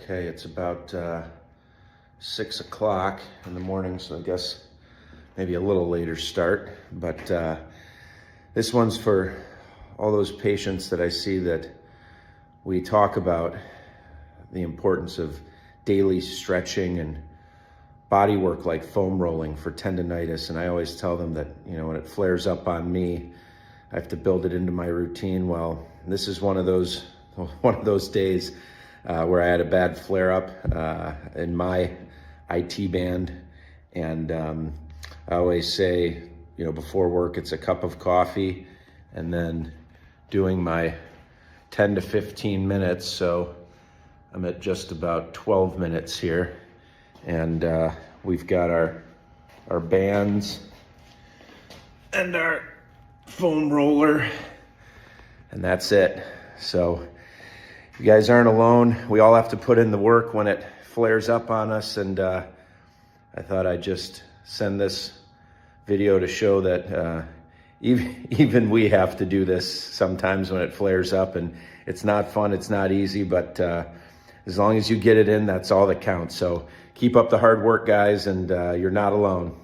Okay, it's about 6 o'clock in the morning, so I guess maybe a little later start, but this one's for all those patients that I see that we talk about the importance of daily stretching and body work like foam rolling for tendonitis. And I always tell them that, when it flares up on me, I have to build it into my routine. Well, this is one of those days where I had a bad flare up in my IT band. And I always say, before work, it's a cup of coffee and then doing my 10 to 15 minutes. So I'm at just about 12 minutes here. And we've got our bands and our foam roller, and that's it. So you guys aren't alone. We all have to put in the work when it flares up on us. And I thought I'd just send this video to show that even we have to do this sometimes when it flares up, and it's not fun, it's not easy, but as long as you get it in, that's all that counts. So keep up the hard work, guys, and you're not alone.